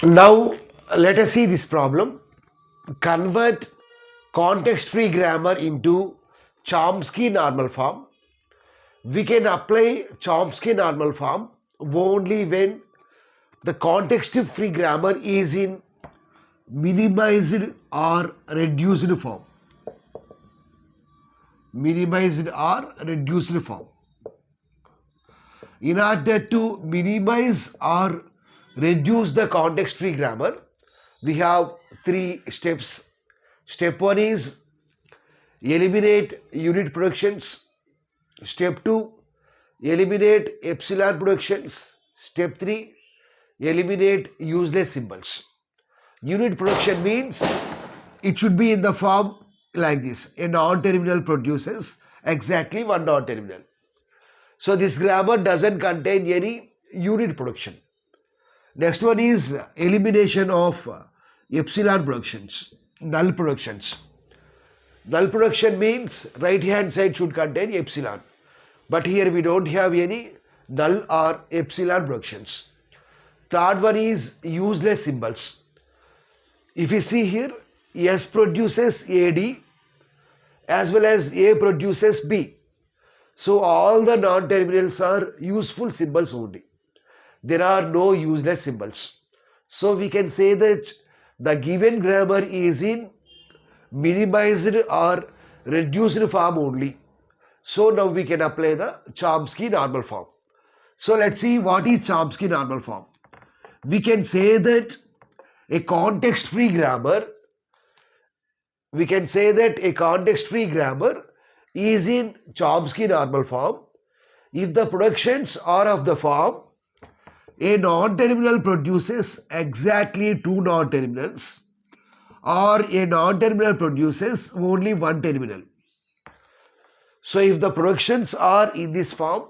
Now let us see this problem. Convert context-free grammar into Chomsky normal form. We can apply Chomsky normal form only when the context-free grammar is in minimized or reduced form. Minimized or reduced form. In order to minimize or reduce the context-free grammar, we have three steps. Step 1 is eliminate unit productions. Step 2, eliminate epsilon productions. Step 3, eliminate useless symbols. Unit production means it should be in the form like this. A non-terminal produces exactly one non-terminal. So this grammar doesn't contain any unit production. Next one is elimination of epsilon productions, null productions. Null production means right hand side should contain epsilon. But here we don't have any null or epsilon productions. Third one is useless symbols. If you see here, S produces AD as well as A produces B. So all the non-terminals are useful symbols only. There are no useless symbols. So we can say that the given grammar is in minimized or reduced form only. So now we can apply the Chomsky normal form. So let's see what is Chomsky normal form. We can say that a context-free grammar, is in Chomsky normal form if the productions are of the form a non-terminal produces exactly two non-terminals or a non-terminal produces only one terminal. So if the productions are in this form,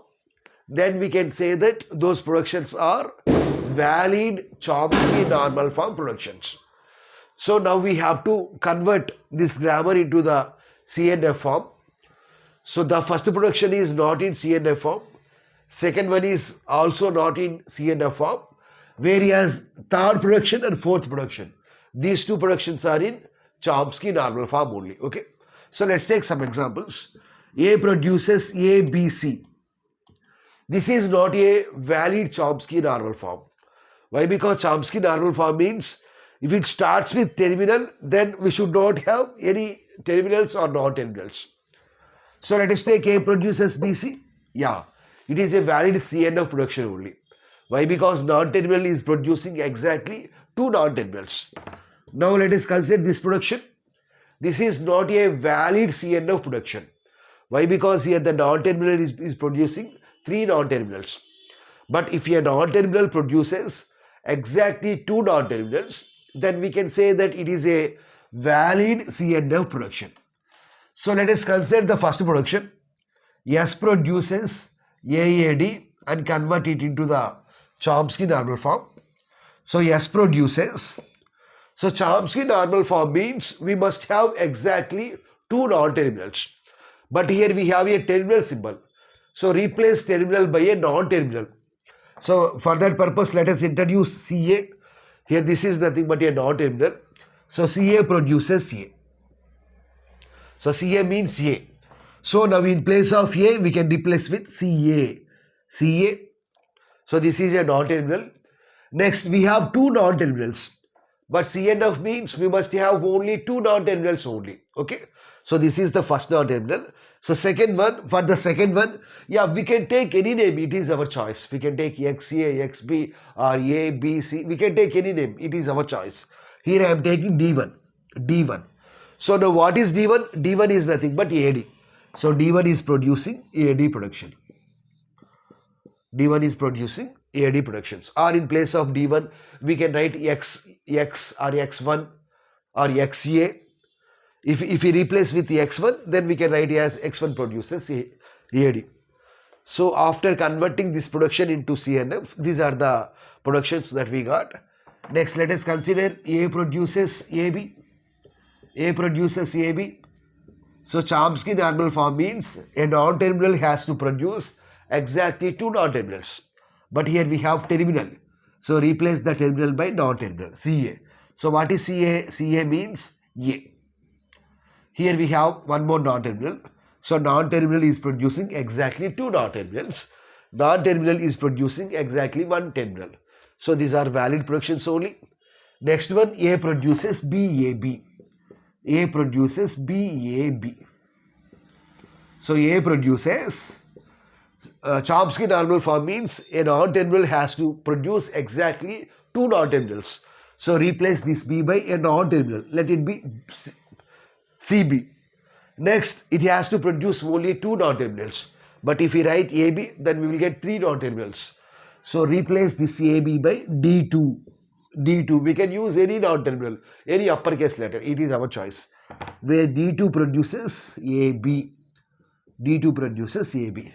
then we can say that those productions are valid Chomsky normal form productions. So now we have to convert this grammar into the CNF form. So the first production is not in CNF form. Second one is also not in CNF form. Whereas third production and fourth production, these two productions are in Chomsky normal form only. Okay. So let's take some examples. A produces A, B, C. This is not a valid Chomsky normal form. Why? Because Chomsky normal form means if it starts with terminal, then we should not have any terminals or non-terminals. So let us take A produces BC. Yeah, it is a valid CNF production only. Why? Because non-terminal is producing exactly two non-terminals. Now let us consider this production. This is not a valid CNF production. Why? Because here the non-terminal is producing three non-terminals. But if a non-terminal produces exactly two non-terminals, then we can say that it is a valid CNF production. So let us consider the first production. S produces AAD and convert it into the Chomsky normal form. So S produces. So Chomsky normal form means we must have exactly two non-terminals. But here we have a terminal symbol. So replace terminal by a non-terminal. So for that purpose, let us introduce CA. Here this is nothing but a non-terminal. So CA produces CA. So CA means A. So now in place of A, we can replace with CA. CA. So this is a non-terminal. Next, we have two non-terminals. But CNF means we must have only two non-terminals only. Okay. So this is the first non-terminal. So second one, for the second one, yeah, we can take any name. It is our choice. We can take XA, XB or A, B, C. We can take any name. It is our choice. Here I am taking D1. D1. So now what is D1? D1 is nothing but AD. So D1 is producing AD production. D1 is producing AD productions. Or in place of D1, we can write X or X1 or XA. If we replace with the X1, then we can write it as X1 produces AD. So after converting this production into CNF, these are the productions that we got. Next, let us consider A produces AB. A produces AB. So Chomsky normal form means a non-terminal has to produce exactly two non-terminals. But here we have terminal. So replace the terminal by non-terminal, CA. So what is CA? CA means A. Here we have one more non-terminal. So non-terminal is producing exactly two non-terminals. Non-terminal is producing exactly one terminal. So these are valid productions only. Next one, A produces BAB. A produces BAB. So A produces, Chomsky normal form means a non-terminal has to produce exactly two non-terminals. So replace this B by a non-terminal. Let it be CB. Next, it has to produce only two non-terminals. But if we write AB, then we will get three non-terminals. So replace this AB by D2. D2. We can use any non-terminal, any uppercase letter. It is our choice. Where D2 produces AB. D2 produces AB.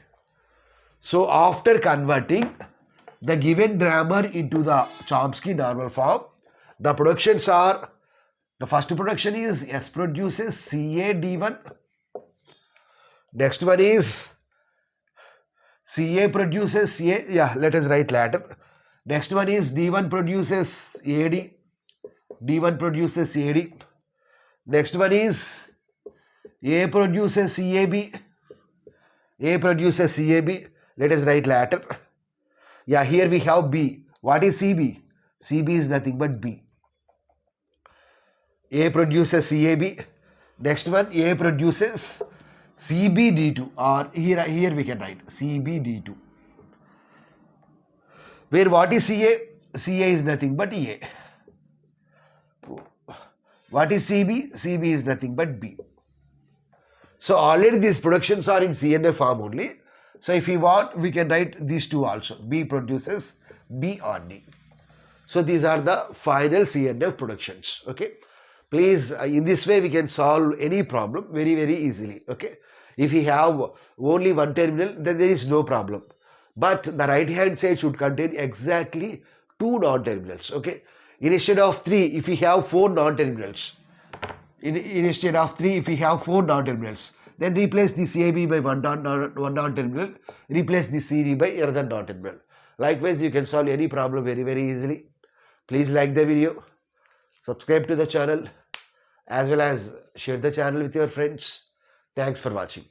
So after converting the given grammar into the Chomsky normal form, the productions are, the first production is S produces CA D1. Next one is CA produces CA, yeah, let us write later. Next one is D1 produces AD. D1 produces AD. Next one is A produces CAB. A produces CAB. Let us write later. Yeah, here we have B. What is CB? CB is nothing but B. A produces CAB. Next one, A produces CBD2, or here we can write CBD2. Where what is CA? CA is nothing but A. What is CB? CB is nothing but B. So already these productions are in CNF form only. So if we want, we can write these two also. B produces B or D. So these are the final CNF productions. Okay. Please, in this way we can solve any problem very, very easily. Okay. If we have only one terminal, then there is no problem. But the right hand side should contain exactly two non-terminals. Okay. Instead of three, if we have four non-terminals, instead of three, if we have four non-terminals, then replace this AB by one non-terminal, replace this CD by another non-terminal. Likewise, you can solve any problem very, very easily. Please like the video, subscribe to the channel, as well as share the channel with your friends. Thanks for watching.